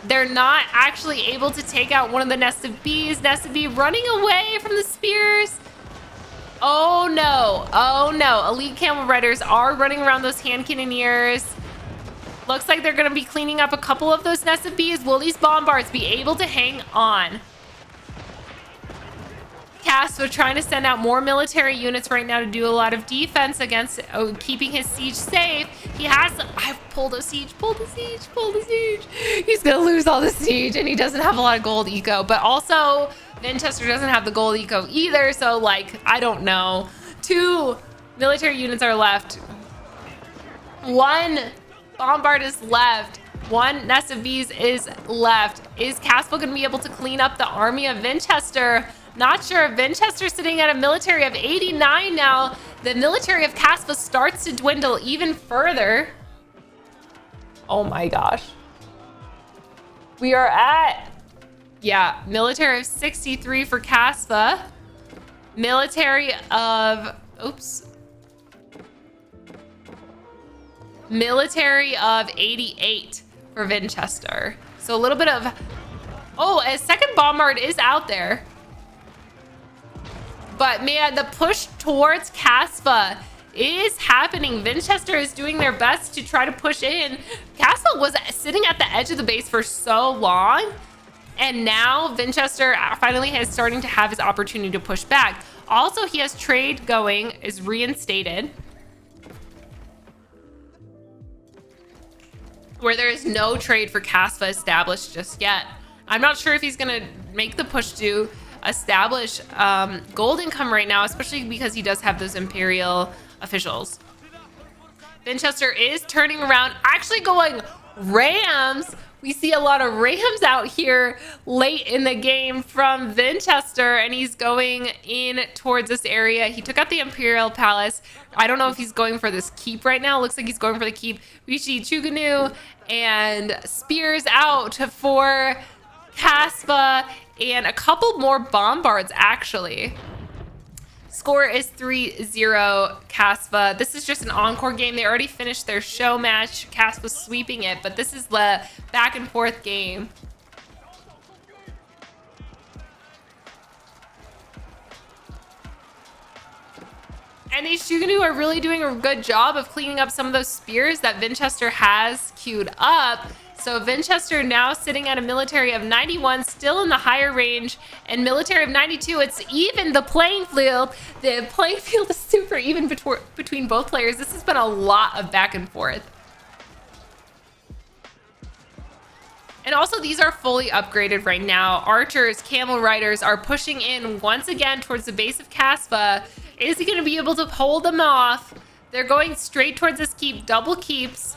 They're not actually able to take out one of the Nest of Bees. Nest of Bee running away from the spears. Oh no, oh no. Elite Camel Riders are running around those hand Cannoneers. Looks like they're gonna be cleaning up a couple of those Nest of Bees. Will these bombards be able to hang on? Kasva trying to send out more military units right now to do a lot of defense against keeping his siege safe. He has, I've pulled a siege, pulled a siege, pulled a siege. He's gonna lose all the siege, and he doesn't have a lot of gold eco, but also Vinchester doesn't have the gold eco either. So like, I don't know. 2 military units are left. 1 bombard is left. 1 Nest of Bees is left. Is Kasva gonna be able to clean up the army of Vinchester? Not sure. Vinchester sitting at a military of 89 now. The military of Kasva starts to dwindle even further. Oh my gosh. We are at, yeah, military of 63 for Kasva. Military of, oops. Military of 88 for Vinchester. So a little bit of, oh, a second bombard is out there. But man, the push towards Kasva is happening. Vinchester is doing their best to try to push in. Kasva was sitting at the edge of the base for so long, and now Vinchester finally is starting to have his opportunity to push back. Also, he has trade going, is reinstated, where there is no trade for Kasva established just yet. I'm not sure if he's gonna make the push to establish gold income right now, especially because he does have those Imperial officials. Vinchester is turning around, actually going Rams. We see a lot of Rams out here late in the game from Vinchester, and he's going in towards this area. He took out the Imperial Palace. I don't know if he's going for this keep right now. Looks like he's going for the keep. We see Chuganu and Spears out for Kasva and a couple more bombards, actually. Score is 3-0 Kasva. This is just an encore game. They already finished their show match. Kasva's sweeping it, but this is the back and forth game. And these Shuganu are really doing a good job of cleaning up some of those spears that Vinchester has queued up. So Vinchester now sitting at a military of 91, still in the higher range, and military of 92. It's even the playing field. The playing field is super even between both players. This has been a lot of back and forth. And also these are fully upgraded right now. Archers, camel riders are pushing in once again towards the base of Kasva. Is he going to be able to hold them off? They're going straight towards this keep, double keeps.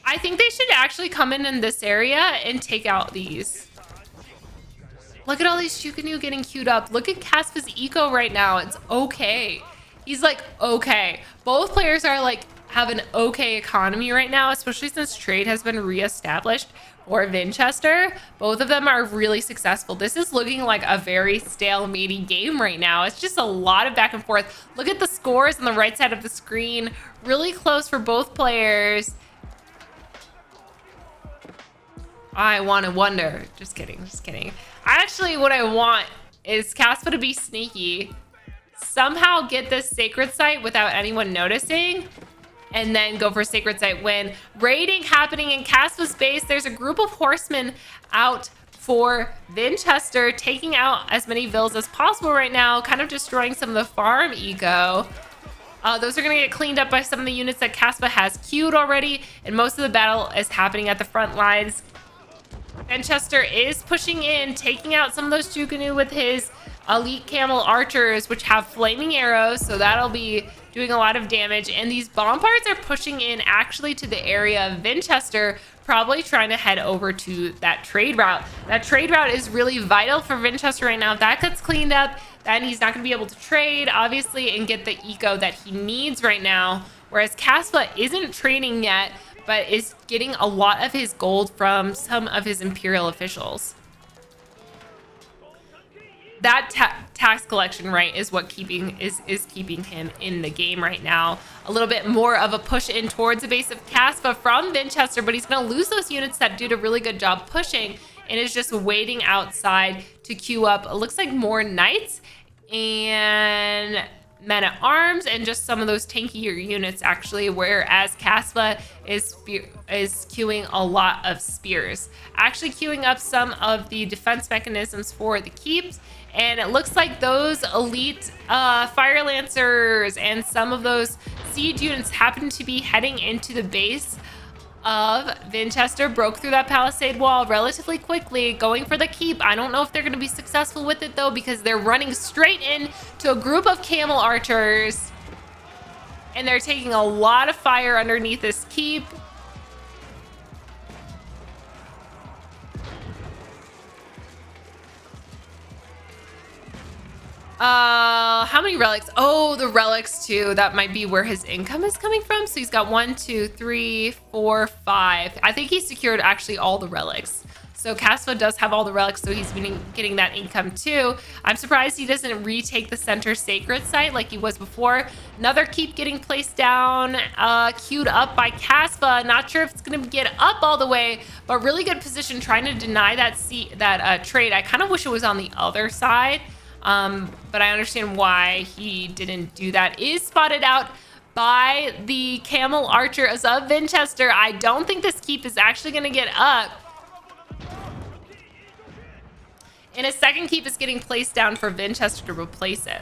I think they should actually come in this area and take out these. Look at all these Shuganu getting queued up. Look at Kasva's eco right now. It's okay. He's like, okay. Both players are like, have an okay economy right now, especially since trade has been reestablished for Vinchester. Both of them are really successful. This is looking like a very stalematey game right now. It's just a lot of back and forth. Look at the scores on the right side of the screen. Really close for both players. I want to wonder. Just kidding. Just kidding. Actually, what I want is Kasva to be sneaky. Somehow get this sacred site without anyone noticing. And then go for sacred site win. Raiding happening in Kasva's base. There's a group of horsemen out for Vinchester, taking out as many villas as possible right now. Kind of destroying some of the farm eco. Those are going to get cleaned up by some of the units that Kasva has queued already. And most of the battle is happening at the front lines. Vinchester is pushing in, taking out some of those Shuganu with his elite camel archers, which have flaming arrows, so that'll be doing a lot of damage. And these bombards are pushing in actually to the area of Vinchester, probably trying to head over to that trade route. That trade route is really vital for Vinchester right now. If that gets cleaned up, then he's not going to be able to trade, obviously, and get the eco that he needs right now. Whereas Kasva isn't trading yet, but is getting a lot of his gold from some of his Imperial officials. That tax collection right is what is keeping him in the game right now. A little bit more of a push in towards the base of Kasva from Vinchester, but he's going to lose those units that did a really good job pushing and is just waiting outside to queue up. It looks like more knights and men-at-arms and just some of those tankier units actually, whereas Kasva is queuing a lot of spears, actually queuing up some of the defense mechanisms for the keeps. And it looks like those elite fire lancers and some of those siege units happen to be heading into the base of Vinchester. Broke through that palisade wall relatively quickly, going for the keep. I don't know if they're going to be successful with it though, because they're running straight in to a group of camel archers and they're taking a lot of fire underneath this keep. How many relics? Oh, the relics too. That might be where his income is coming from. So he's got 1, 2, 3, 4, 5. I think he secured actually all the relics. So Kasva does have all the relics, so he's been getting that income too. I'm surprised he doesn't retake the center sacred site like he was before. Another keep getting placed down, queued up by Kasva. Not sure if it's going to get up all the way, but really good position trying to deny that trade. I kind of wish it was on the other side. But I understand why he didn't do that. Is spotted out by the camel archers of Vinchester. I don't think this keep is actually going to get up. And a second keep is getting placed down for Vinchester to replace it.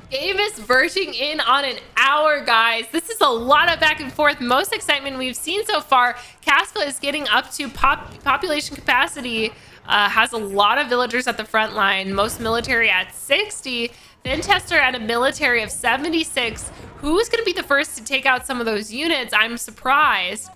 Game is verging in on an hour, guys. This is a lot of back and forth. Most excitement we've seen so far. Kasva is getting up to population capacity. Has a lot of villagers at the front line. Most military at 60. Vinchester at a military of 76. Who's going to be the first to take out some of those units? I'm surprised.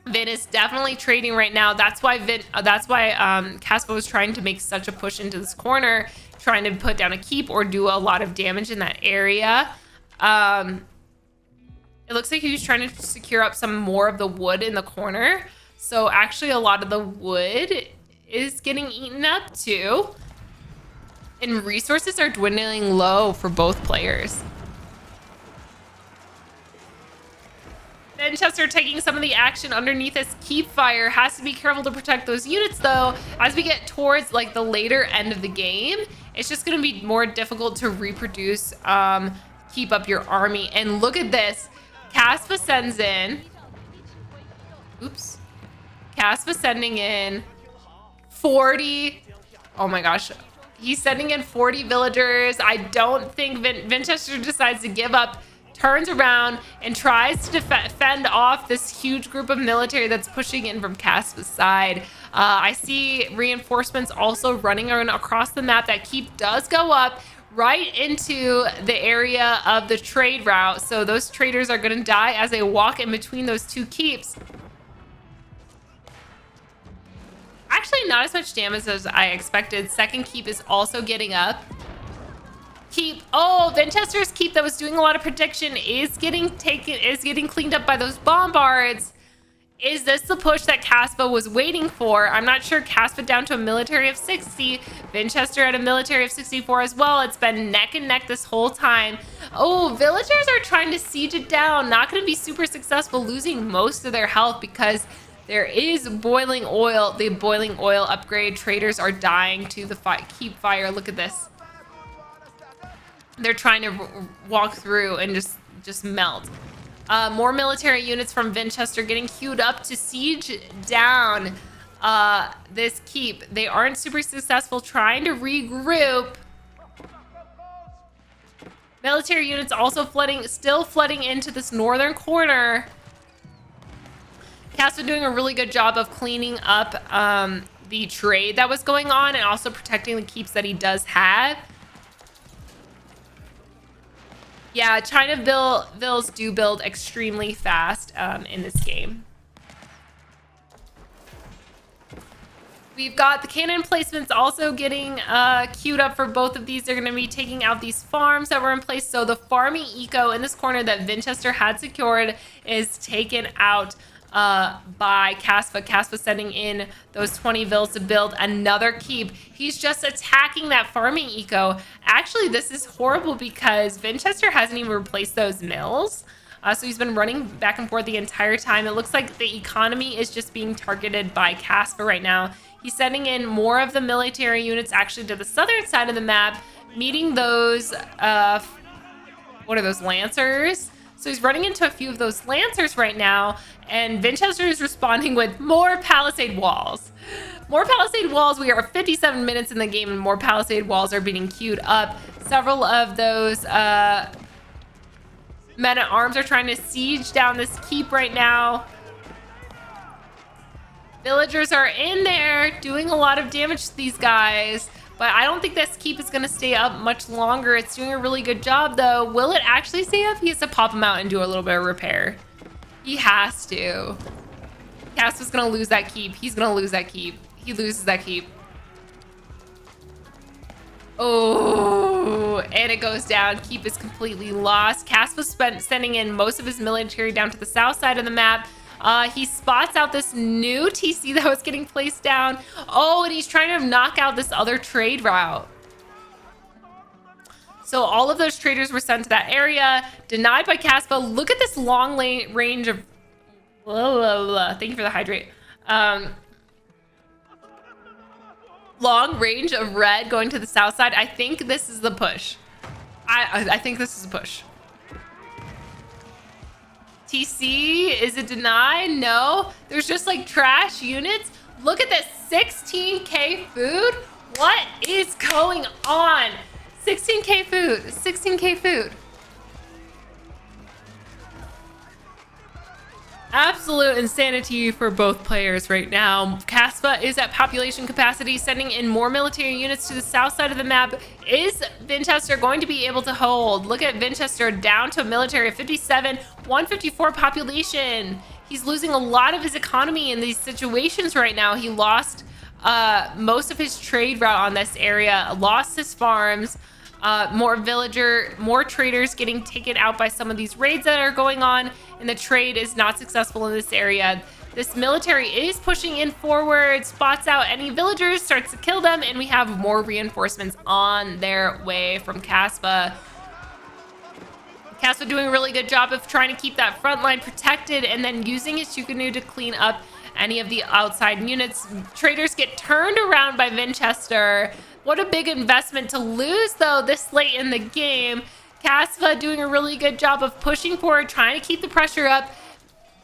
Vin is definitely trading right now. That's why Kasva was trying to make such a push into this corner, trying to put down a keep or do a lot of damage in that area. It looks like he was trying to secure up some more of the wood in the corner. So actually a lot of the wood is getting eaten up too. And resources are dwindling low for both players. Vinchester taking some of the action underneath this keep fire. Has to be careful to protect those units though. As we get towards like the later end of the game, it's just going to be more difficult to reproduce, keep up your army. And look at this. Kasva sends in, oops. Kasva sending in 40. Oh my gosh. He's sending in 40 villagers. I don't think Vinchester decides to give up, turns around and tries to fend off this huge group of military that's pushing in from Kasva's side. I see reinforcements also running across the map. That keep does go up right into the area of the trade route. So those traders are going to die as they walk in between those two keeps. Actually, not as much damage as I expected. Second keep is also getting up. Keep, oh, Vinchester's keep that was doing a lot of protection is getting cleaned up by those bombards. Is this the push that Kasva was waiting for? I'm not sure. Kasva down to a military of 60. Vinchester at a military of 64 as well. It's been neck and neck this whole time. Oh, villagers are trying to siege it down. Not going to be super successful, losing most of their health because there is boiling oil. The boiling oil upgrade. Traders are dying to the keep fire. Look at this. They're trying to walk through and just melt. More military units from Vinchester getting queued up to siege down this keep. They aren't super successful trying to regroup. Military units also still flooding into this northern corner. Kasva doing a really good job of cleaning up the trade that was going on and also protecting the keeps that he does have. Yeah, China vills do build extremely fast in this game. We've got the cannon placements also getting queued up for both of these. They're going to be taking out these farms that were in place. So the farming eco in this corner that Vinchester had secured is taken out by Kasva. Kasva sending in those 20 vills to build another keep. He's just attacking that farming eco. Actually, this is horrible because Vinchester hasn't even replaced those mills. So he's been running back and forth the entire time. It looks like the economy is just being targeted by Kasva right now. He's sending in more of the military units actually to the southern side of the map, meeting those, what are those, lancers? So he's running into a few of those lancers right now, and Vinchester is responding with more palisade walls. More palisade walls. We are 57 minutes in the game, and more palisade walls are being queued up. Several of those men-at-arms are trying to siege down this keep right now. Villagers are in there doing a lot of damage to these guys. But I don't think this keep is going to stay up much longer. It's doing a really good job, though. Will it actually stay up? He has to pop him out and do a little bit of repair. He has to. Kasva's going to lose that keep. He's going to lose that keep. He loses that keep. Oh, and it goes down. Keep is completely lost. Kasva's sending in most of his military down to the south side of the map. He spots out this new TC that was getting placed down. Oh, and he's trying to knock out this other trade route. So all of those traders were sent to that area, denied by Kasva. Look at this long range of... Thank you for the hydrate. Long range of red going to the south side. I think this is the push. I think this is a push. TC, is it denied? No. There's just like trash units. Look at this, 16K food. What is going on? 16K food. 16K food. Absolute insanity for both players right now. Kasva is at population capacity, sending in more military units to the south side of the map. Is Vinchester going to be able to hold? Look at Vinchester down to a military of 57, 154 population. He's losing a lot of his economy in these situations right now. He lost most of his trade route on this area, lost his farms. More traders getting taken out by some of these raids that are going on, and the trade is not successful in this area. This military is pushing in forward, spots out any villagers, starts to kill them, and we have more reinforcements on their way from Kasva. Kasva doing a really good job of trying to keep that front line protected and then using his Shukanu to clean up any of the outside units. Traders get turned around by Vinchester. What a big investment to lose, though, this late in the game. Kasva doing a really good job of pushing forward, trying to keep the pressure up.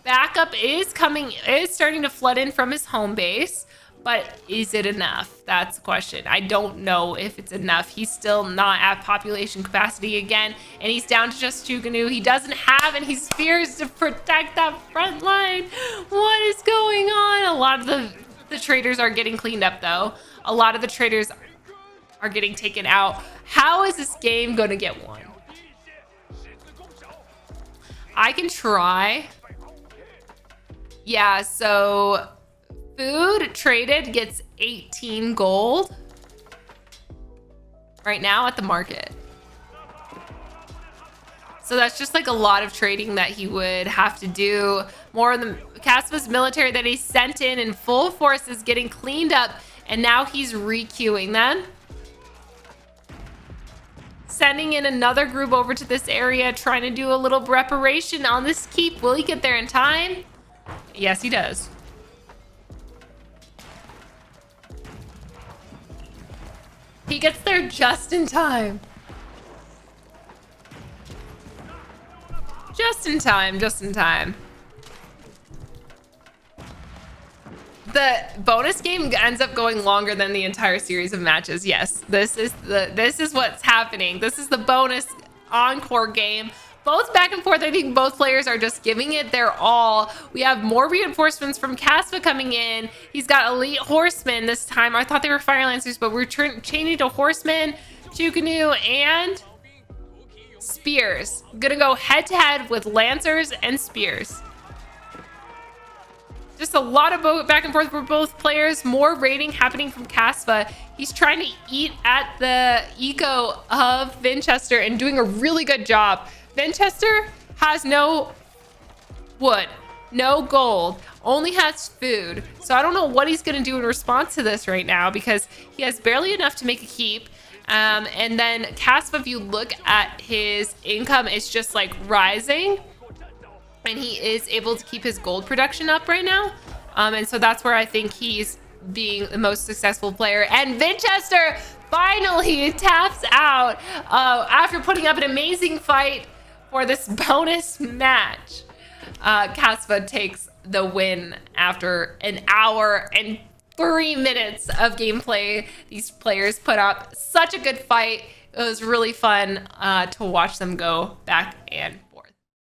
Backup is starting to flood in from his home base, but is it enough? That's the question. I don't know if it's enough. He's still not at population capacity again, and he's down to just Shukanu. He doesn't have any spears to protect that front line. What is going on? A lot of the traders are getting cleaned up, though. A lot of the traders are getting taken out. How is this game gonna get won? I can try. Yeah, so food traded gets 18 gold right now at the market. So that's just like a lot of trading that he would have to do. More of the Kasva's military that he sent in full force is getting cleaned up, and now he's re-queuing them. Sending in another group over to this area, trying to do a little reparation on this keep. Will he get there in time? Yes, he does. He gets there just in time. Just in time, just in time. The bonus game ends up going longer than the entire series of matches. Yes, this is what's happening. This is the bonus encore game. Both back and forth. I think both players are just giving it their all. We have more reinforcements from Kasva coming in. He's got elite horsemen this time. I thought they were fire lancers, but we're changing to horsemen, Shukanu, and spears. Gonna go head to head with lancers and spears. Just a lot of back and forth for both players. More raiding happening from Kasva. He's trying to eat at the eco of Vinchester and doing a really good job. Vinchester has no wood, no gold, only has food. So I don't know what he's going to do in response to this right now, because he has barely enough to make a keep. And then Kasva, if you look at his income, it's just like rising. And he is able to keep his gold production up right now. And so that's where I think he's being the most successful player. And Vinchester finally taps out after putting up an amazing fight for this bonus match. Kasva takes the win after an hour and 3 minutes of gameplay. These players put up such a good fight. It was really fun to watch them go back and